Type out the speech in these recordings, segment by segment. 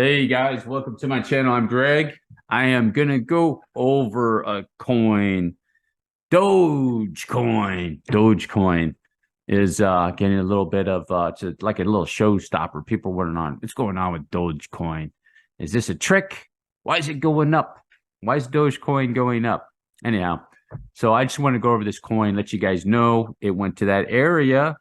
Hey guys, welcome to my channel. I'm Greg. I am gonna go over a coin, Dogecoin. Dogecoin is getting a little bit of it's like a little showstopper. People wondering on what's going on with Dogecoin. Is this a trick? Why is it going up? Why is Dogecoin going up? Anyhow, so I just want to go over this coin, let you guys know it went to that area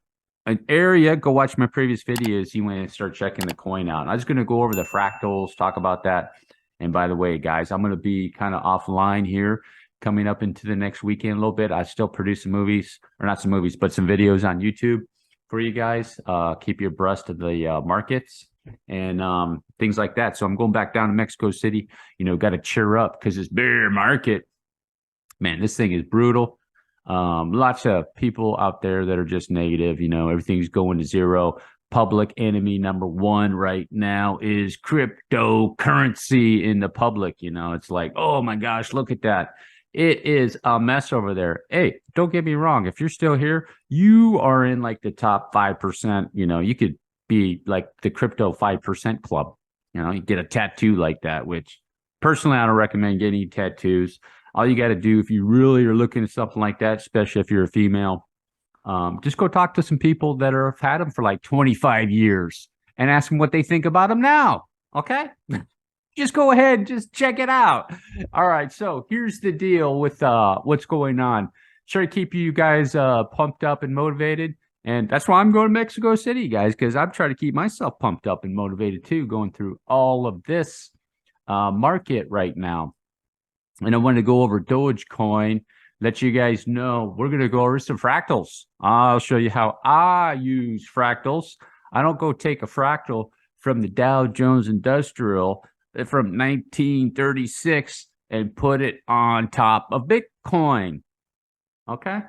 go watch my previous videos. You want to start checking the coin out. I'm just going to go over the fractals, talk about that. And by the way, guys, I'm going to be kind of offline here coming up into the next weekend a little bit. I still produce some movies, or not some movies, but some videos on YouTube for you guys. Keep you abreast of the markets and things like that. So I'm going back down to Mexico City. Got to cheer up because this bear market, man, this thing is brutal. Lots of people out there that are just negative. Everything's going to zero. Public enemy number one right now is cryptocurrency in the public. It's like, oh my gosh, look at that. It is a mess over there. Hey, don't get me wrong. If you're still here, you are in like the top 5%. You could be like the crypto 5% club. You get a tattoo like that, which personally, I don't recommend getting tattoos. All you got to do if you really are looking at something like that, especially if you're a female, just go talk to some people that have had them for like 25 years and ask them what they think about them now. Okay? Just go ahead, just check it out. All right, so here's the deal with what's going on. Try to keep you guys pumped up and motivated. And that's why I'm going to Mexico City, guys, because I'm trying to keep myself pumped up and motivated too, going through all of this market right now. And I want to go over Dogecoin, let you guys know we're going to go over some fractals. I'll show you how I use fractals. I don't go take a fractal from the Dow Jones Industrial from 1936 and put it on top of Bitcoin. Okay?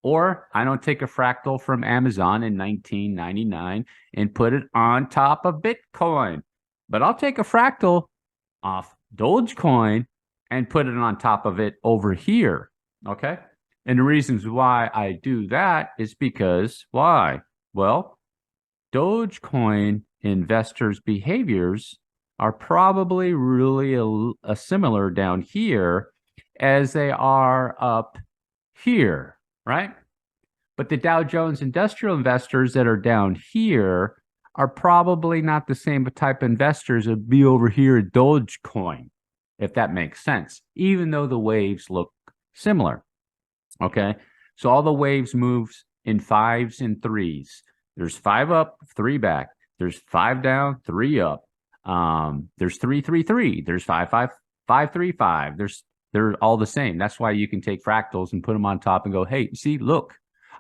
Or I don't take a fractal from Amazon in 1999 and put it on top of Bitcoin. But I'll take a fractal off Dogecoin and put it on top of it over here, okay? And the reasons why I do that is because, why? Well, Dogecoin investors' behaviors are probably really similar down here as they are up here, right? But the Dow Jones Industrial investors that are down here are probably not the same type of investors that would be over here at Dogecoin, if that makes sense, even though the waves look similar. Okay, so all the waves moves in 5s and 3s. There's 5 up, 3 back. There's 5 down, 3 up. There's 3, 3, 3. There's 5, 5, 5, 3, 5. They're all the same. That's why you can take fractals and put them on top and go, hey, see, look,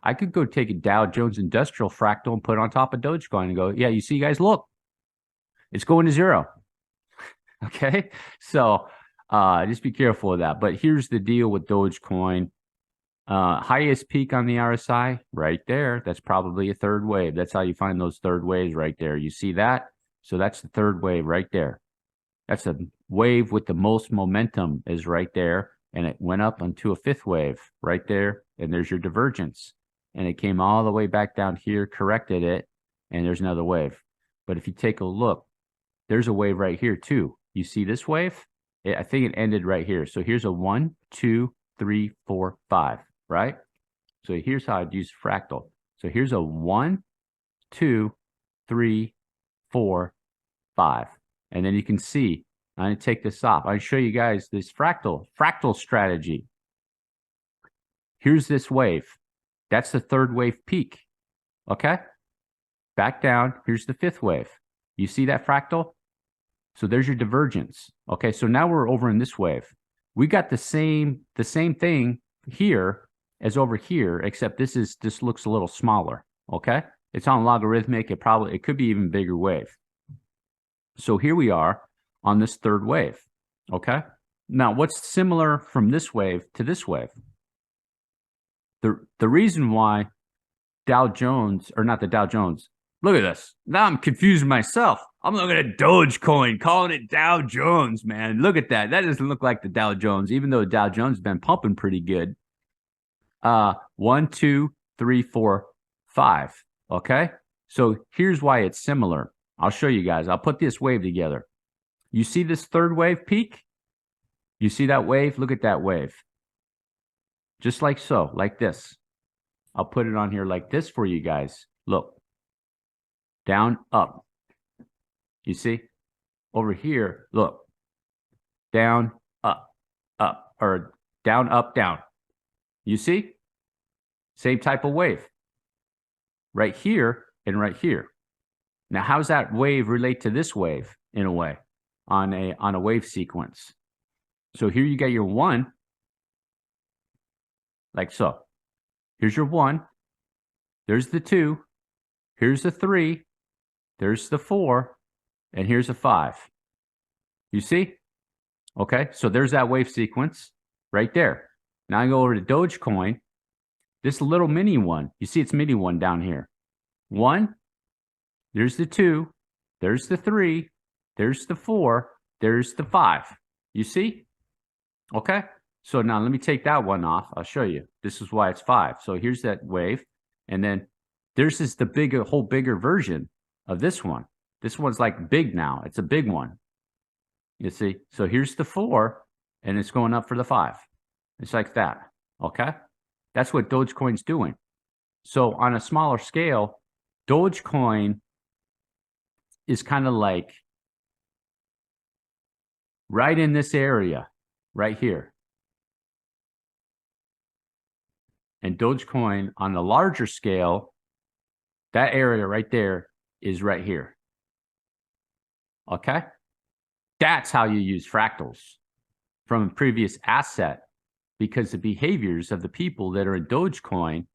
I could go take a Dow Jones Industrial fractal and put it on top of Dogecoin and go, yeah, you see, guys, look, it's going to zero. Okay, so just be careful of that. But here's the deal with Dogecoin. Highest peak on the RSI right there. That's probably a third wave. That's how you find those third waves right there. You see that? So that's the third wave right there. That's a wave with the most momentum is right there. And it went up onto a 5th wave right there. And there's your divergence. And it came all the way back down here, corrected it, and there's another wave. But if you take a look, there's a wave right here too. You see this wave? I think it ended right here. So here's a 1, 2, 3, 4, 5, right? So here's how I'd use fractal. So here's a 1, 2, 3, 4, 5. And then you can see, I'm going to take this off. I'll show you guys this fractal strategy. Here's this wave. That's the 3rd wave peak. Okay? Back down. Here's the 5th wave. You see that fractal? So there's your divergence. Okay, so now we're over in this wave. We got the same thing here as over here, except this looks a little smaller. Okay, it's on logarithmic. It could be even bigger wave. So here we are on this 3rd wave. Okay, now what's similar from this wave to this wave? The reason why Dow Jones, or not the Dow Jones. Look at this. Now I'm confusing myself. I'm looking at Dogecoin, calling it Dow Jones, man. Look at that. That doesn't look like the Dow Jones, even though Dow Jones has been pumping pretty good. 1, 2, 3, 4, 5. Okay? So here's why it's similar. I'll show you guys. I'll put this wave together. You see this third wave peak? You see that wave? Look at that wave. Just like so, like this. I'll put it on here like this for you guys. Look. Down, up. You see? Over here, look. Down, up, up. Or down, up, down. You see? Same type of wave. Right here and right here. Now, how does that wave relate to this wave in a way on a wave sequence? So here you get your 1, like so. Here's your 1. There's the 2. Here's the 3. There's the 4. And here's a 5. You see? Okay, so there's that wave sequence right there. Now I go over to Dogecoin. This little mini one, you see it's mini one down here. 1, there's the 2, there's the 3, there's the 4, there's the 5. You see? Okay, so now let me take that one off. I'll show you. This is why it's 5. So here's that wave. And then there's the bigger version of this one. This one's like big now. It's a big one. You see? So here's the 4, and it's going up for the 5. It's like that. Okay? That's what Dogecoin's doing. So on a smaller scale, Dogecoin is kind of like right in this area, right here. And Dogecoin on the larger scale, that area right there is right here. Okay? That's how you use fractals from a previous asset, because the behaviors of the people that are in Dogecoin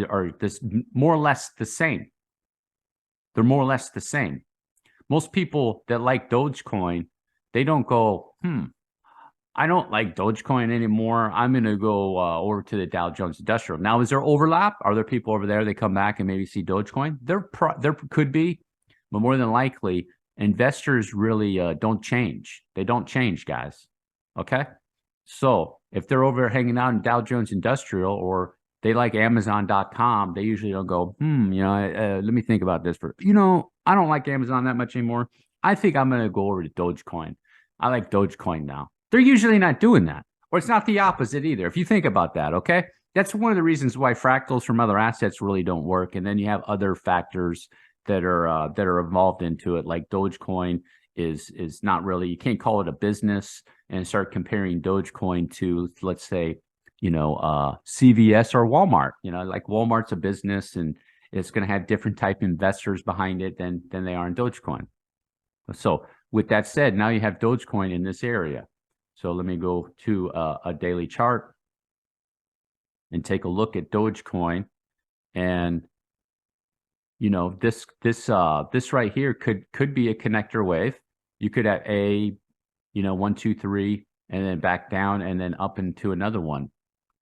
are this more or less the same. They're more or less the same. Most people that like Dogecoin, they don't go, I don't like Dogecoin anymore. I'm going to go over to the Dow Jones Industrial. Now, is there overlap? Are there people over there that come back and maybe see Dogecoin? There could be, but more than likely, investors really don't change. They don't change, guys. Okay? So if they're over there hanging out in Dow Jones Industrial, or they like Amazon.com, they usually don't go, let me think about this for, I don't like Amazon that much anymore. I think I'm going to go over to Dogecoin. I like Dogecoin now. They're usually not doing that. Or it's not the opposite either. If you think about that, okay? That's one of the reasons why fractals from other assets really don't work. And then you have other factors that are involved into it, like Dogecoin is not really, you can't call it a business and start comparing Dogecoin to, let's say, CVS or Walmart. Like Walmart's a business and it's going to have different type investors behind it than they are in Dogecoin. So with that said, now you have Dogecoin in this area. So let me go to a daily chart and take a look at Dogecoin. And this right here could be a connector wave. You could have 1, 2, 3, and then back down and then up into another one.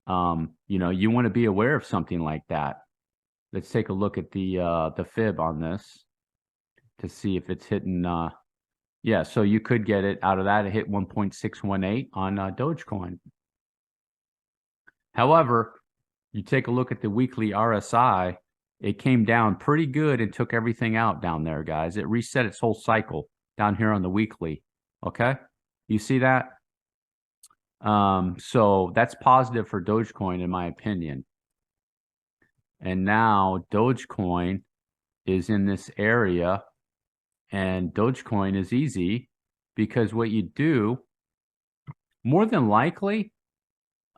You want to be aware of something like that. Let's take a look at the fib on this to see if it's hitting. Yeah, so you could get it out of that. It hit 1.618 on Dogecoin. However, you take a look at the weekly RSI, it came down pretty good and took everything out down there, guys. It reset its whole cycle down here on the weekly. Okay, you see that? So that's positive for Dogecoin, in my opinion. And now Dogecoin is in this area. And Dogecoin is easy because what you do, more than likely,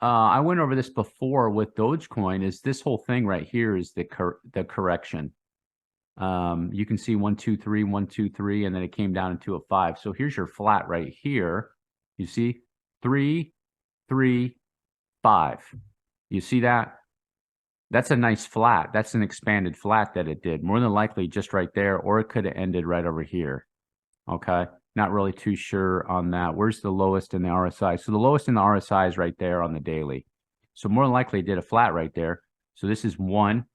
I went over this before with Dogecoin, is this whole thing right here is the correction. You can see 1, 2, 3, 1, 2, 3, and then it came down into a 5. So here's your flat right here. You see 3, 3, 5. You see that? That's a nice flat. That's an expanded flat that it did. More than likely just right there, or it could have ended right over here. Okay. Not really too sure on that. Where's the lowest in the RSI? So the lowest in the RSI is right there on the daily. So more than likely it did a flat right there. So this is 1.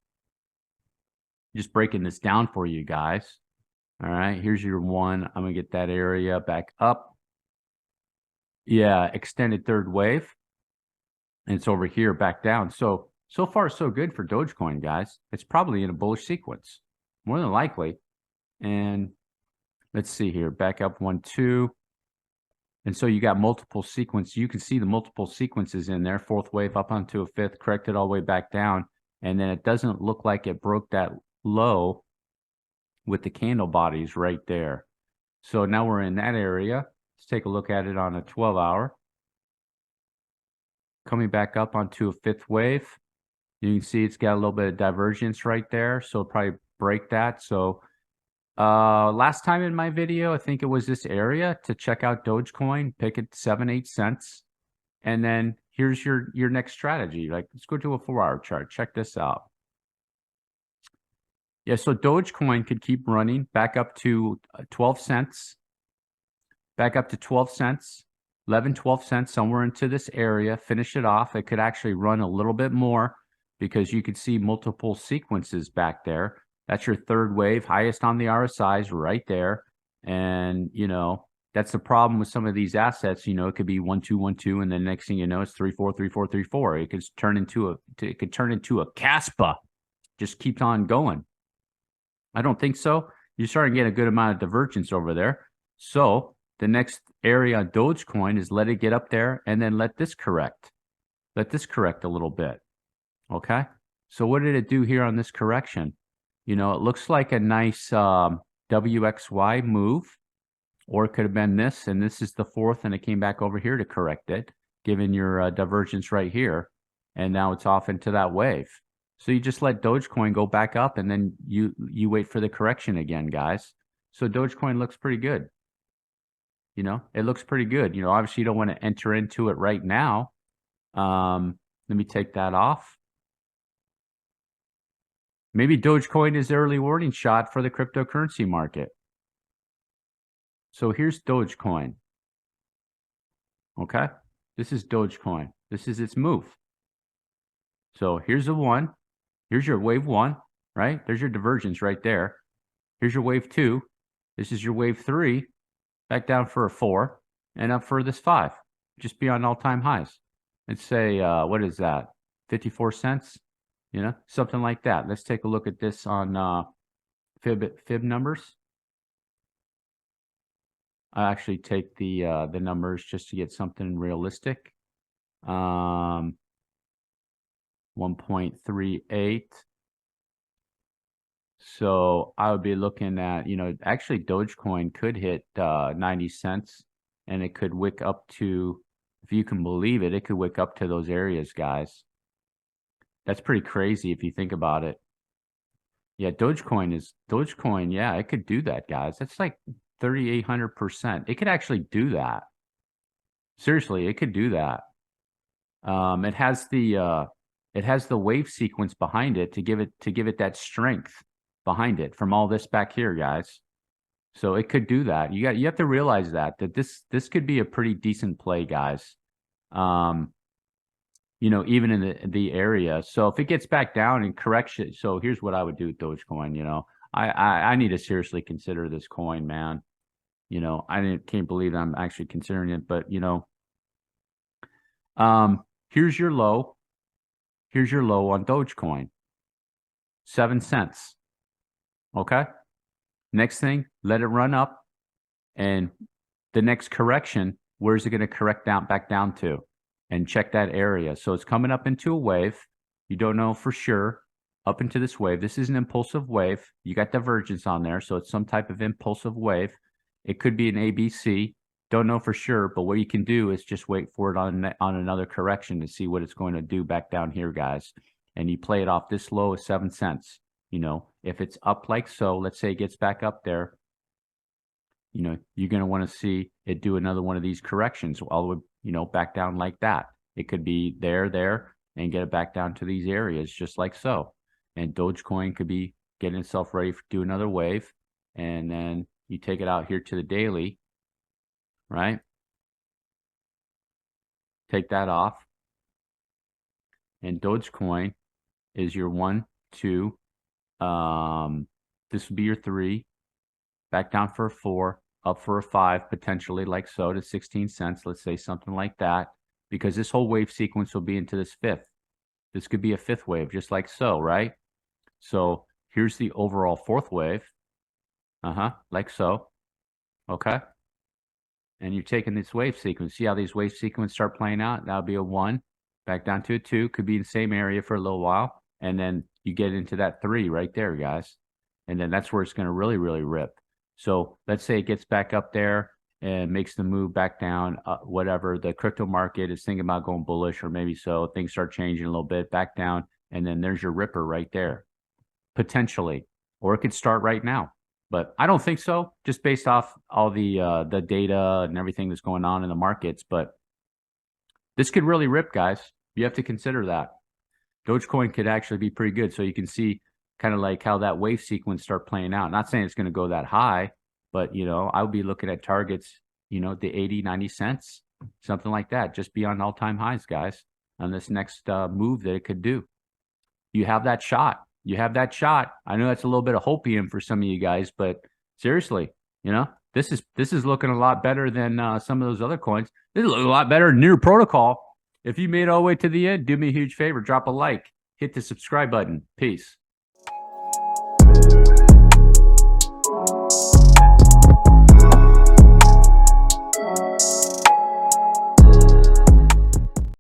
Just breaking this down for you guys. All right. Here's your 1. I'm going to get that area back up. Yeah. Extended third wave. And it's over here back down. So far, so good for Dogecoin, guys. It's probably in a bullish sequence, more than likely. And let's see here, back up 1, 2. And so you got multiple sequences. You can see the multiple sequences in there. Fourth wave up onto a fifth, corrected all the way back down. And then it doesn't look like it broke that low with the candle bodies right there. So now we're in that area. Let's take a look at it on a 12-hour. Coming back up onto a fifth wave. You can see it's got a little bit of divergence right there. So it'll probably break that. So last time in my video, I think it was this area to check out Dogecoin, pick it 7-8 cents. And then here's your next strategy. Like, let's go to a 4-hour chart. Check this out. Yeah, so Dogecoin could keep running back up to 12 cents, back up to 12 cents, 11, 12 cents, somewhere into this area, finish it off. It could actually run a little bit more because you could see multiple sequences back there. That's your third wave, highest on the RSIs right there. And, you know, that's the problem with some of these assets. You know, it could be 1, 2, 1, 2, and then next thing you know, it's 3, 4, 3, 4, 3, 4. It could turn into a Caspa. Just keeps on going. I don't think so. You're starting to get a good amount of divergence over there. So the next area on Dogecoin is let it get up there and then let this correct. Let this correct a little bit. Okay. So what did it do here on this correction? You know, it looks like a nice WXY move, or it could have been this, and this is the fourth, and it came back over here to correct it, given your divergence right here. And now it's off into that wave. So you just let Dogecoin go back up, and then you wait for the correction again, guys. So Dogecoin looks pretty good. You know, it looks pretty good. You know, obviously you don't want to enter into it right now. Let me take that off. Maybe Dogecoin is the early warning shot for the cryptocurrency market. So here's Dogecoin. Okay, this is Dogecoin. This is its move. So here's the one. Here's your wave 1, right? There's your divergence right there. Here's your wave 2. This is your wave 3. Back down for a 4 and up for this 5. Just beyond all-time highs. Let's say, what is that? 54 cents? You know, something like that. Let's take a look at this on fib numbers. I actually take the numbers just to get something realistic. 1.38. So I would be looking at, you know, actually Dogecoin could hit 90 cents, and it could wick up to, if you can believe it, it could wick up to those areas, guys. That's pretty crazy if you think about it. Yeah, Dogecoin, yeah, it could do that, guys. That's like 3,800%. It could actually do that. Seriously, it could do that. It has the wave sequence behind it to give it that strength behind it from all this back here, guys. So it could do that. You have to realize that this could be a pretty decent play, guys. You know, even in the area. So if it gets back down and correction, so here's what I would do with Dogecoin. You know, I need to seriously consider this coin, man. You know, can't believe I'm actually considering it, but you know, here's your low. Here's your low on Dogecoin. 7 cents. Okay. Next thing, let it run up, and the next correction, where's it going to correct down back down to? And check that area. So it's coming up into a wave. You don't know for sure. Up into this wave. This is an impulsive wave. You got divergence on there, so it's some type of impulsive wave. It could be an ABC. Don't know for sure, but what you can do is just wait for it on another correction to see what it's going to do back down here, guys. And you play it off this low as 7 cents. You know, if it's up like so, let's say it gets back up there, you know, you're going to want to see it do another one of these corrections all the way, you know, back down like that. It could be there, and get it back down to these areas just like so. And Dogecoin could be getting itself ready to do another wave. And then you take it out here to the daily, right? Take that off. And Dogecoin is your 1, 2. This would be your 3. Back down for a 4. Up for a 5, potentially like so to 16 cents. Let's say something like that, because this whole wave sequence will be into this 5th. This could be a 5th wave, just like so, right? So here's the overall 4th wave. Like so. Okay. And you're taking this wave sequence. See how these wave sequence start playing out? That'll be a 1, back down to a 2. Could be in the same area for a little while. And then you get into that 3 right there, guys. And then that's where it's going to really, really rip. So let's say it gets back up there and makes the move back down, whatever. The crypto market is thinking about going bullish, or maybe so. Things start changing a little bit, back down. And then there's your ripper right there, potentially. Or it could start right now. But I don't think so, just based off all the data and everything that's going on in the markets. But this could really rip, guys. You have to consider that. Dogecoin could actually be pretty good. So you can see kind of like how that wave sequence start playing out. Not saying it's going to go that high, but, you know, I would be looking at targets, you know, the 80, 90 cents, something like that, just beyond all-time highs, guys, on this next move that it could do. You have that shot. You have that shot. I know that's a little bit of hopium for some of you guys, but seriously, you know, this is looking a lot better than some of those other coins. This is a lot better than Near Protocol. If you made it all the way to the end, do me a huge favor. Drop a like. Hit the subscribe button. Peace.